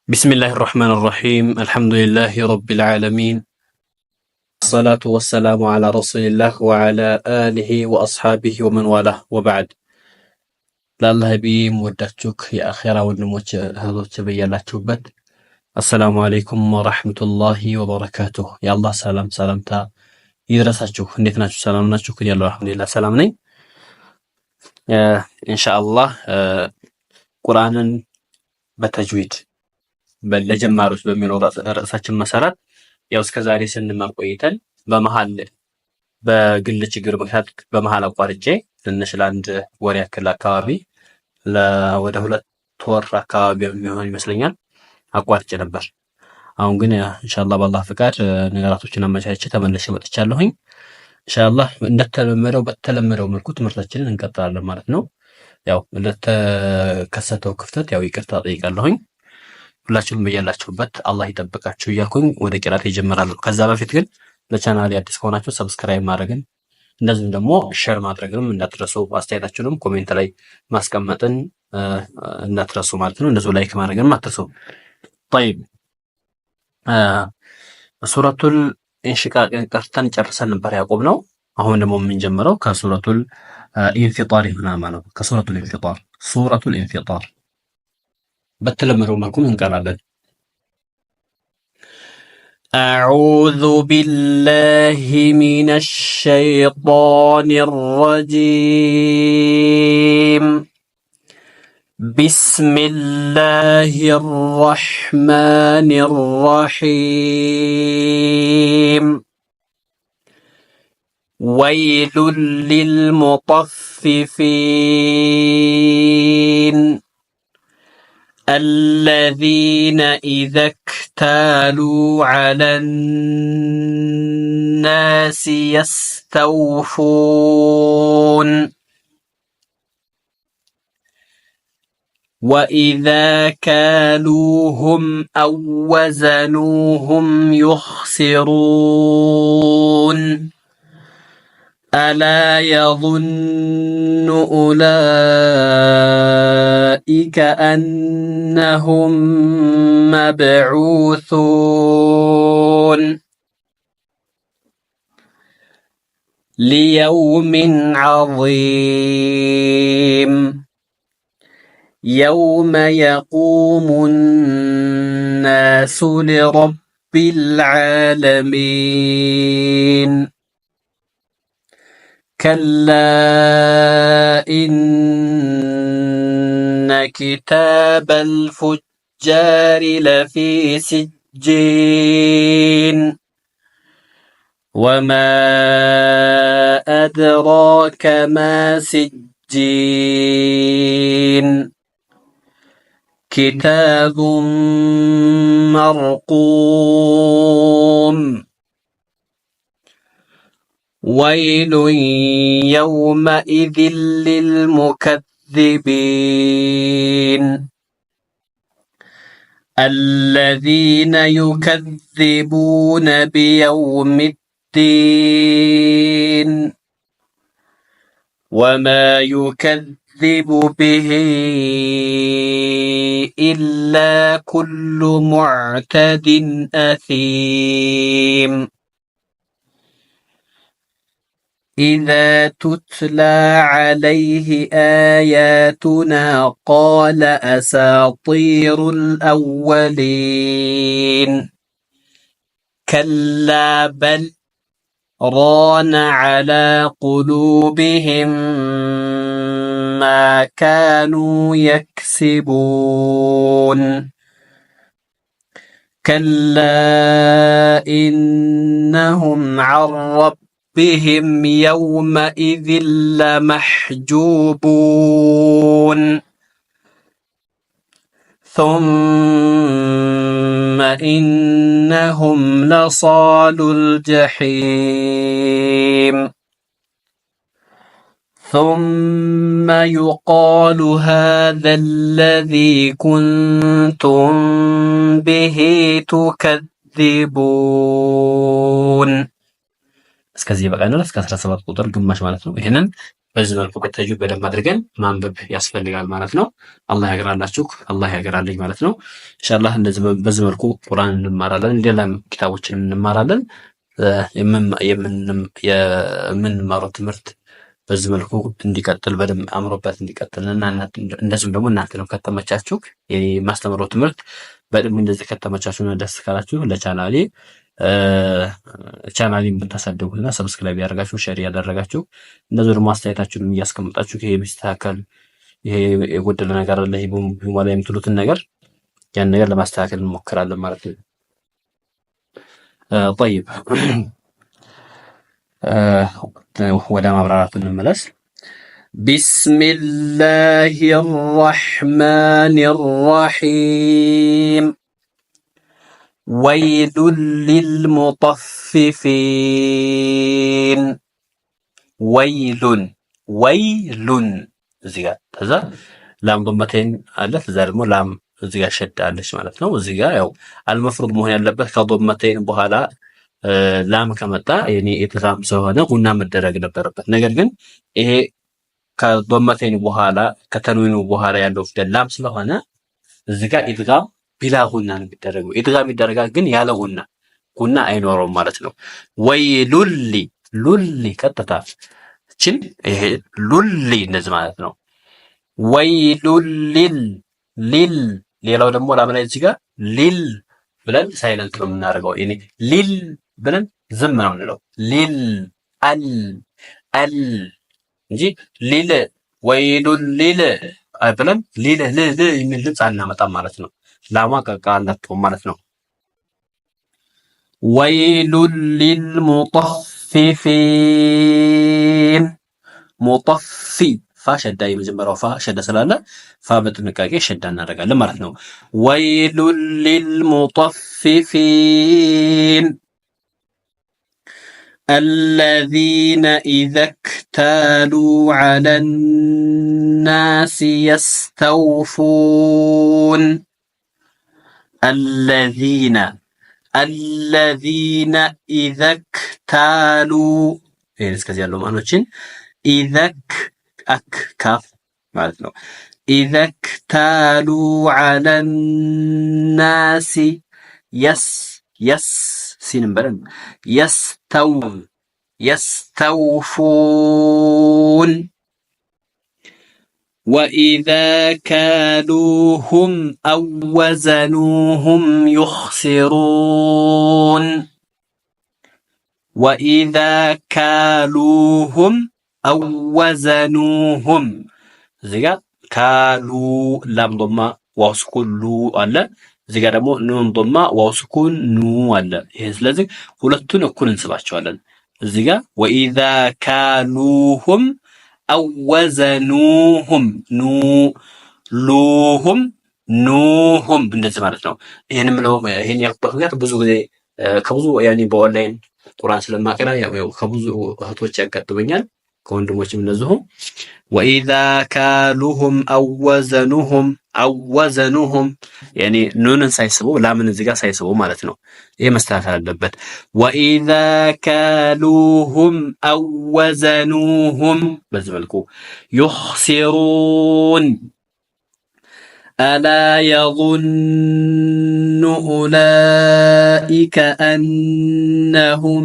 بسم الله الرحمن الرحيم الحمد لله رب العالمين الصلاة والسلام على رسول الله وعلى آله وأصحابه ومن والاه وبعد لله بي مودتك يا أخيرا ونموت هذا تبين شوبت السلام عليكم ورحمة الله وبركاته يا الله سلام سلامتا يدرساتك نيتناتك سلام ناتك يا الله الحمد لله سلامني إن شاء الله قرآن بتجويد ለጀማሪዎች በሚለው ርዕሳችን መሰረት ያው እስከዛሬ ስንማር ቆይተን በመሃል በግል ችግር ምክንያት በመሃል አቋርጬ ትንሽ ለአንድ ወር ያክል አካባቢ ወደ 2 ወር አካባቢ የሚሆን ይመስለኛል አቋርጬ ነበር። አሁን ግን ኢንሻአላህ በአላህ ፍቃድ ነገራቶችን አመቻችቼ ተመልሼ መጥቻለሁኝ። ኢንሻአላህ በተለመደው መልኩ ትምህርታችንን እንቀጥላለን ማለት ነው። ያው ለተከሰተው ክፍተት ያው ይቅርታ ጠይቃለሁኝ። ሁላችሁም በያላችሁበት አላህ ይጠብቃችሁ እያልኩኝ ወደ ቂራት ይጀምራሉ። ከዛ በፊት ግን ለቻናሌ አዲስ ከሆናችሁ ሰብስክራይብ ማድረግን እንደዚሁም ደግሞ ሼር ማድረግንም እንዳትረሱ፣ አስተያየታችሁንም ኮሜንት ላይ ማስቀመጥን እንዳትረሱ ማለት ነው። እንደዚሁ ላይክ ማድረግንም አትርሱ። طيب ሱረቱል ኢንሽቃቅ ቀርተን ጨርሰን ነበር ያቆምነው። አሁን ደግሞ የምንጀምረው ከሱረቱል ኢንፊጣር ይሆናል ማለት ነው። ከሱረቱል ኢንፊጣር ሱረቱል ኢንፊጣር በተለመደው መልኩ እንቀራለን። أعوذ بالله من الشيطان الرجيم بسم الله الرحمن الرحيم ويل للمطففين الذين إذا اكتالوا على الناس يستوفون وإذا كالوهم أو وزنوهم يخسرون ألا يظن أولئك أنهم مبعوثون ليوم عظيم يوم يقوم الناس لرب العالمين كلا إن كتاب الفجار لفي سجين وما أدراك ما سجين كتاب مرقوم ويل يومئذ للمكذبين الذين يكذبون بيوم الدين وما يكذب به إلا كل معتد أثيم إذا تتلى عليه آياتنا قال أساطير الأولين كلا بل ران على قلوبهم ما كانوا يكسبون كلا إنهم عن ربهم يومئذ لمحجوبون ثم إنهم لصال الجحيم ثم يقال هذا الذي كنتم به تكذبون እስከዚህ በቃ ነው። እስከ 17 ቁጥር ግማሽ ማለት ነው። ይሄንን በዚህ መልኩ በተጅዊድ በደንብ አድርገን ማንበብ ያስፈልጋል ማለት ነው። አላህ ያግራላችሁ፣ አላህ ያግራልኝ ማለት ነው። ኢንሻአላህ እንደዚህ በዚህ መልኩ ቁርአን እንማራለን፣ ሌላም ኪታቦችን እንማራለን። የምንማረው ትምህርት በዚህ መልኩ እንዲቀጥል በደንብ አምሮበት እንዲቀጥልና እንደዚሁም ደግሞ እናንተ ነው ከተመቻችሁ የማስተምረው ትምህርት በደንብ እንደዚህ ከተመቻችሁና ደስ ካላችሁ ቻናሌን ብታሳድጉና ሰብስክራይብ ያደርጋችሁ ሼር ያደረጋችሁ እንደዚህ ደግሞ አስተያየታችሁን እያስቀመጣችሁ ይሄ ቢስተካከል ይሄ የጎደለ ነገር አለ ይሄ ቢሟላ የምትሉትን ነገር ያን ነገር ለማስተካከል እንሞክራለን ማለት ነው። طيب ወደ ማብራራቱ እንመለስ። بسم الله الرحمن الرحيم ويل للمطففين ወይሉን እዚህ ጋር ከዛ ላም ዶመቴን አለ ከዛ ደግሞ ላም እዚህ ጋር ሸድ አለች ማለት ነው። እዚህ ጋር ያው አልመፍሩድ መሆን ያለበት ከዶመቴን በኋላ ላም ከመጣ የኔ ኢድጋም ስለሆነ ጉና መደረግ ነበረበት። ነገር ግን ይሄ ከዶመቴን በኋላ ከተንዊኑ በኋላ ያለው ፊደል ላም ስለሆነ እዚህ ጋር ኢድጋም ቢላ ጉና ነው የሚደረገው። ኢድጋም ይደረጋል ግን ያለ ጉና አይኖረውም ማለት ነው። ወይሉሊ ሉሊ ቀጥታ እቺን ይሄ ሉሊ እንደዚህ ማለት ነው። ወይሉሊል ሊል ሌላው ደግሞ ላም ላይ እዚህ ጋር ሊል ብለን ሳይለንት ነው የምናደርገው። እኔ ሊል ብለን ዝም ነው የምንለው። ሊል አል እንጂ ሊል ወይሉል ሊል ብለን ሊል የሚል ድምፅ አናመጣም ማለት ነው። ላሟ ቀቃላችሁ ማለት ነው። ወይሉል ሊልሙጠፊፊን ሙጠፊ ፋ ሸዳ የመጀመሪያው ፋ ሸዳ ስላለ ፋ በጥንቃቄ ሸዳ እናደርጋለን ማለት ነው። ወይሉል ሊልሙጠፊፊን الذين إذا اكتالوا على الناس يستوفون الذين إذا اكتالوا إيه እስከዚህ ያለው ማኖችን إذا كاف ማለት ነው። إذا اكتالوا على الناس ሲንም በለን يستوفون وإذا كالوهم أو وزنوهم يخسرون وإذا كالوهم أو وزنوهم زيغا كالو لام ضمة واو سكون لو አለ እዚህ ጋር ደግሞ ኑን ضማ ዋው ስኩን ኑ አለ። ይሄ ስለዚህ ሁለቱን እኩል እንስባቸዋለን። እዚህ ጋር ወኢዛ ካሉሁም አው ወዘኑሁም ኑሁም እንደዚህ ማለት ነው። ይሄን ያልኩበት ምክንያት ብዙ ጊዜ ከብዙ ያኔ በኦንላይን ቁርአን ስለማቀራ ያው ከብዙ እህቶች ያጋጥመኛል ከወንድሞችም እንደዚሁ ወኢዛ ካሉሁም አው ወዘኑሁም ያኔ ኑንን ሳይስቡ ላምን እዚህ ጋር ሳይስቡ ማለት ነው። ይሄ መስተካከል አለበት። ወኢዛ ካሉሁም አው ወዘኑሁም በዚህ መልኩ يخسرون ألا يظن أولئك أنهم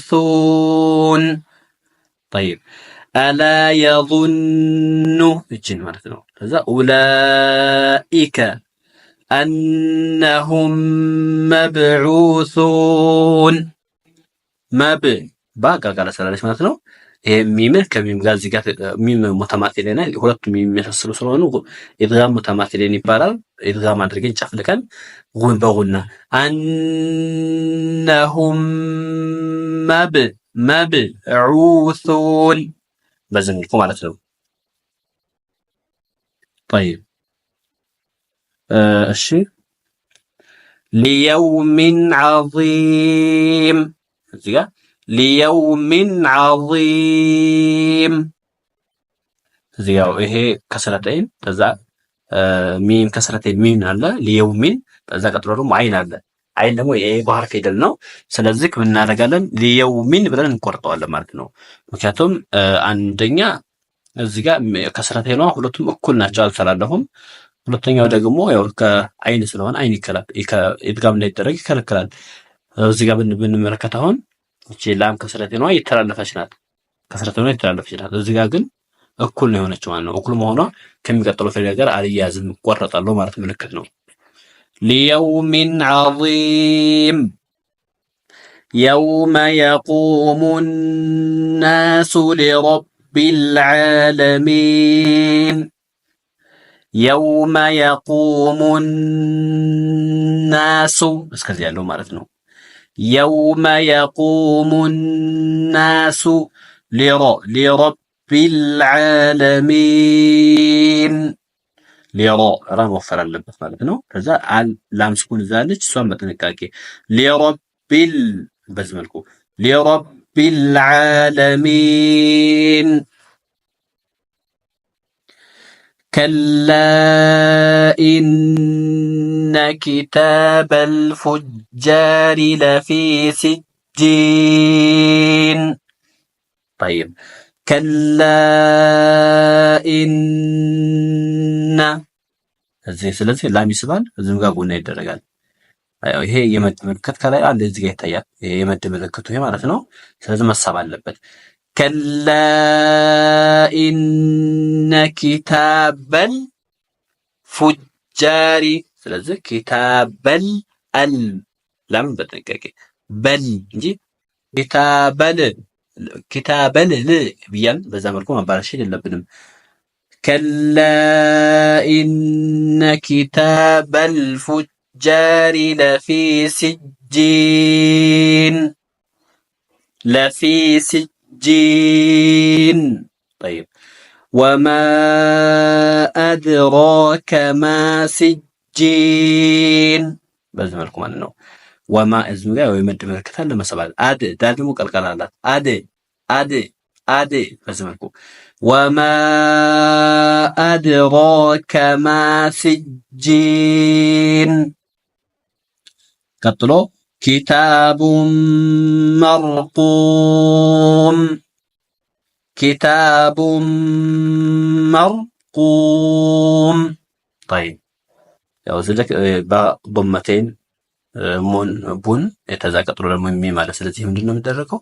مبعوثون طيب ألا يظن እጅን ማለት ነው። ከዛ أولئك أنهم مبعوثون ባጋጋለ ሰላለች ማለት ነው። ይሄ ሚም ከሚም ጋር እዚህ ጋር ሚም ሙተማቲለና ሁለቱም የሚመሳሰሉ ስለሆኑ ኢድጋም ሙተማቲለን ይባላል። ኢድጋም አድርገን ጨፍልቀን ጉን በጉና أنهم مبعوثون በዚህ መልኩ ማለት ነው። طيب እሺ ليوم عظيم እዚህ ጋር ليوم عظيم እዚህ ጋር ይሄ ከስረተይን ከዛ ሚም ከስረተይን ሚም አለ ليوم ከዛ ቀጥሎ ደግሞ አይን አለ። አይን ደግሞ የባህር ፊደል ነው። ስለዚህ ምን እናደርጋለን? ሊየውሚን ብለን እንቆርጠዋለን ማለት ነው። ምክንያቱም አንደኛ እዚህ ጋር ከስረተ ነው ሁለቱም እኩል ናቸው፣ አልተላለፉም። ሁለተኛው ደግሞ ያው ከአይን ስለሆነ አይን ኢድጋም እንዳይደረግ ይከለክላል። እዚህ ጋር ብንመለከት አሁን እቺ ላም ከስረተ ነው የተላለፈች ናት፣ ከስረተ ነው የተላለፈች ናት። እዚህ ጋር ግን እኩል ነው የሆነችው ማለት ነው። እኩል መሆኗ ከሚቀጥለው ፊደል ጋር አልያዝም፣ ቆረጣለሁ ማለት ምልክት ነው። ሊየውሚን ዐዚም የውመ የቁሙ ናሱ ሊረቢል ዓለሚን የውመ የቁሙ ናሱ እስከዚህ ያለው ማለት ነው። የውመ የቁሙ ናሱ ሊረቢል ዓለሚን ሊሮ ራ መወፈር አለበት ማለት ነው። ከዛ ላም ስኩን ይዛለች፣ እሷን በጥንቃቄ ሊረቢል በዚህ መልኩ ሊረቢል ዓለሚን ከላ ኢነ ኪታበል ፉጃሪ ለፊ ሲጂን طيب ከላ ኢነ ስለዚህ ላም ይስባል፣ እዚህም ጋር ጎና ይደረጋል። ይሄ የመድ ምልክት ከላይ አለ፣ እዚህ ጋር ይታያል። ይሄ የመድ ምልክቱ ይሄ ማለት ነው። ስለዚህ መሳብ አለበት። ከላ ኢነ ኪታበል ፉጃሪ ስለዚህ ኪታበል አል ላም በጥንቃቄ በል እንጂ ኪታበል ብያን በዛ መልኩ ማባረሽ የለብንም። ከላ ኢነ ኪታበል ፉጃሪ ለፊ ሲጂን طيب ወማ አድራከ ማ ሲጂን በዚህ መልኩ ማለት ነው። ወማ እዚህም ጋር የመድ ምልክት አለ መሰባል አድ ዳል ደግሞ ቀልቀል አላት አድ በዚህ መልኩ ወማ አድራከ ማ ሲጂን ቀጥሎ ኪታቡን መርቁም طيب ያው ስለዚህ በضمتين ቡን የተዛ ቀጥሎ ደግሞ ማለት ስለዚህ ምንድነው የሚደረገው?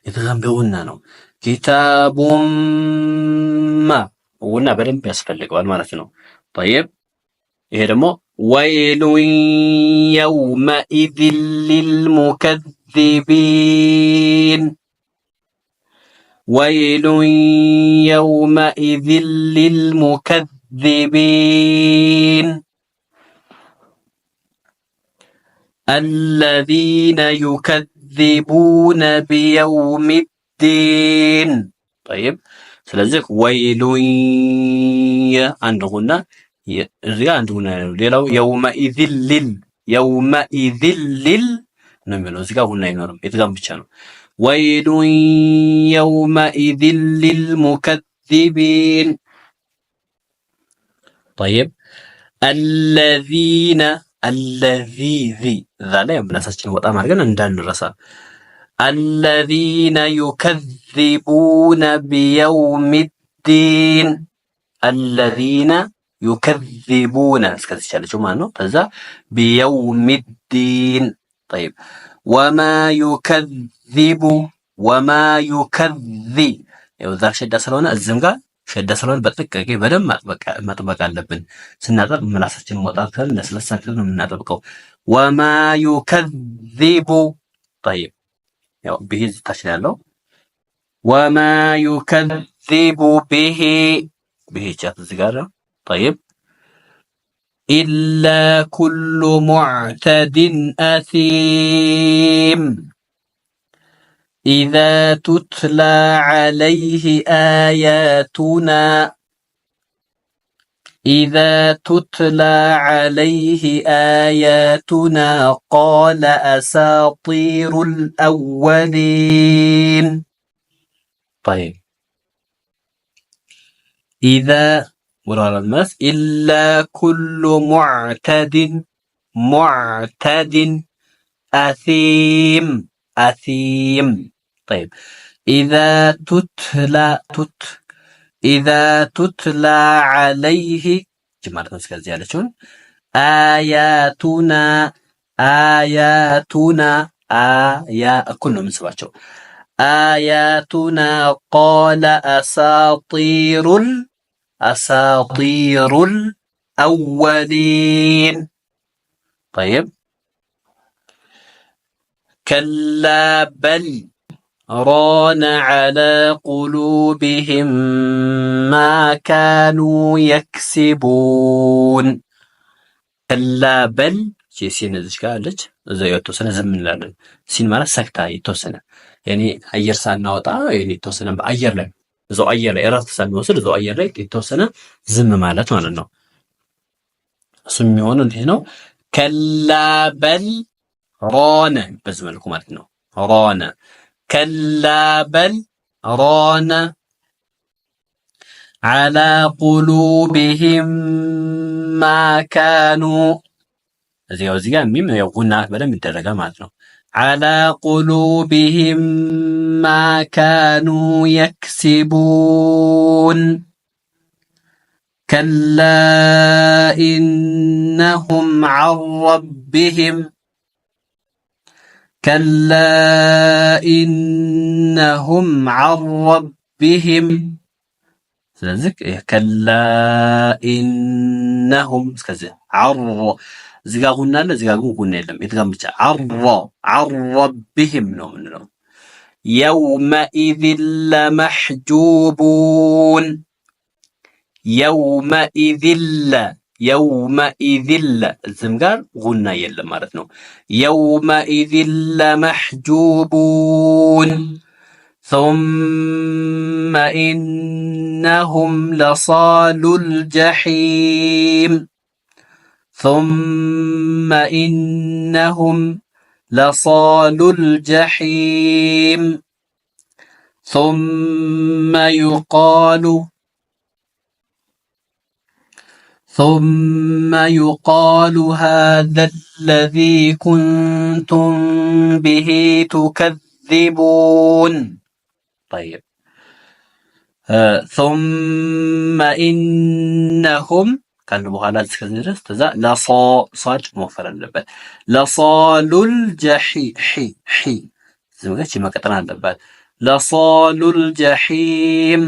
የተዛምበውና ነው። ኪታቡም ውና በደንብ ያስፈልገዋል ማለት ነው። طيب ይሄ ደግሞ ወይሉ የውመኢዝ ሊልሙከዚቢን ወይሉ የውመኢዝ ሊልሙከዚቢን الذين يكذبون بيوم الدين طيب ስለዚህ ወይሉን አንዱና እዚያ አንዱና ሌላው የውመኢዝ ሊል ነው የሚለው እዚህ ጋር ሁና አይኖርም፣ የትጋም ብቻ ነው። ወይሉን የውመኢዝ ሊልሙከዚቢን طيب الذين ዛ ላይ ምላሳችን ወጣ ማድረግን እንዳንረሳ። الذين يكذبون بيوم الدين الذين يكذبون እስከዚህ ቻለችው ማለት ነው። ከዛ بيوم الدين طيب وما يكذب ያው ዛር ሸዳ ስለሆነ እዚህም ጋር ሸዳ ስለሆነ በጥንቃቄ በደንብ ማጥበቅ አለብን። ስናጠብ ምላሳችን ወጣት ለስለሳ ነው የምናጠብቀው። ወማ ዩከዚቡ طيب ያው ቢሂ ታች ያለው ወማ ዩከዚቡ ቢሂ ቻት እዚህ ጋር طيب ኢላ ኩሉ ሙዕተድን አሲም إذا تتلى عليه آياتنا قال أساطير الأولين طيب إذا وراء المس إلا كل معتد أثيم أثيم. طيب إذا تتلى عليه جمعت نسكت زيادة آياتنا كله من سبعته آياتنا قال أساطير الأولين. طيب كلا بل ران على قلوبهم ما كانوا يكسبون. كلا بل ሲን እዚህ ጋር አለች እዛው የተወሰነ ዝም እንላለን። ሲን ማለት ሰክታ የተወሰነ ያኔ አየር ሳናወጣ ያኔ የተወሰነ በአየር ላይ እዛው አየር ላይ እረፍት ሳንወስድ እዛው አየር ላይ የተወሰነ ዝም ማለት ማለት ነው። እሱ የሚሆነው እንዴት ነው? ከላ በል ራነ በዚህ መልኩ ማለት ነው። ራነ ከላ በል ራነ አላ ቁሉብህም ማ ካኑ እዚህ ጋር ሚም ያው ጉና በደንብ ይደረጋል ማለት ነው። አላ ቁሉብህም ማ ካኑ የክሲቡን ከላ ኢነሁም ዐን ረቢህም ስለዚህ ከላ ኢነሁም እስከዚህ እዚህ ጋር ጉና አለ፣ እዚህ ጋር ግን ጉና የለም። የትጋም ብቻ ረቢህም ነው የምንለው። የውመኢዝን ለመሕጁቡን የውመኢዝን እዚህም ጋር ጉና የለም ማለት ነው። የውመኢዝን ለመሕጁቡን ثم إنهم لصالو الجحيم ثم إنهم لصالو الجحيم ثم يقال هذا الذي كنتم به تكذبون. طيب ثم إنهم ካልን በኋላ እስከዚህ ድረስ ተዛ ለሷድ መወፈር አለበት። ለሷሉል ጀሂም ዝምገች መቀጠል አለባት። ለሷሉል ጀሂም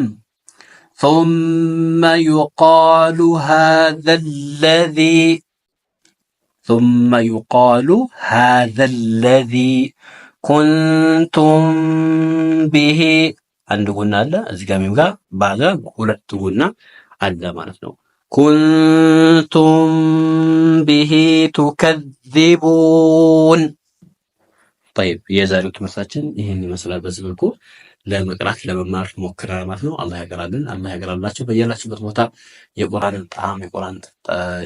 ثم يقال هذا الذي كنتم به አንድ ጉና አለ እዚህ ጋር ሚም ጋር ባጋ ሁለት ጉና አለ ማለት ነው። ኩንቱም ቢሂ ቱከዚቡን። طيب የዛሬው ትምህርታችን ይሄን ይመስላል። በዚህ መልኩ ለመቅራት ለመማር ሞክረናል ማለት ነው። አላህ ያገራልን፣ አላህ ያገራላችሁ። በየላችሁበት ቦታ የቁርአንን ጣዕም የቁርአን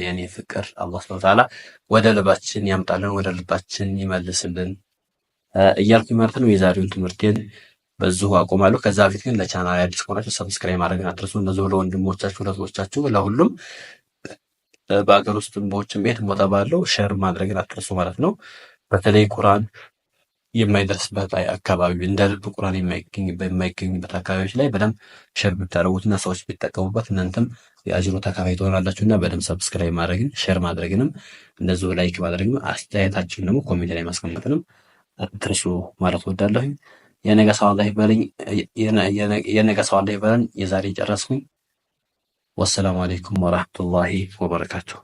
የኔ ፍቅር አላህ Subhanahu Wa Ta'ala ወደ ልባችን ያምጣልን፣ ወደ ልባችን ይመልስልን እያልኩኝ ማለት ነው። የዛሬውን ትምህርቴን በዚሁ አቆማለሁ። ከዛ በፊት ግን ለቻናል አዲስ ከሆናችሁ ሰብስክራይብ ማድረግን አትርሱ። እነዚህ ለወንድሞቻችሁ ለእህቶቻችሁ ለሁሉም በአገር ውስጥም በውጭም ቤት ቦታ ባለው ሼር ማድረግን አትርሱ ማለት ነው። በተለይ ቁርአን የማይደርስበት አካባቢ እንደ ልብ ቁርአን የማይገኝበት አካባቢዎች ላይ በደንብ ሼር ብታደርጉትና ሰዎች ቢጠቀሙበት እናንተም የአጅሩ ተካፋይ ትሆናላችሁና በደንብ ሰብስክራይብ ማድረግን ሼር ማድረግንም እንደዚሁ ላይክ ማድረግንም አስተያየታችሁን ደግሞ ኮሜንት ላይ ማስቀመጥንም አትርሱ ማለት ወዳለሁ። የነገ ሰው አላህ ይበለን። የዛሬ ጨረስኩኝ። ወሰላሙ አለይኩም ወራህመቱላሂ ወበረካቱሁ።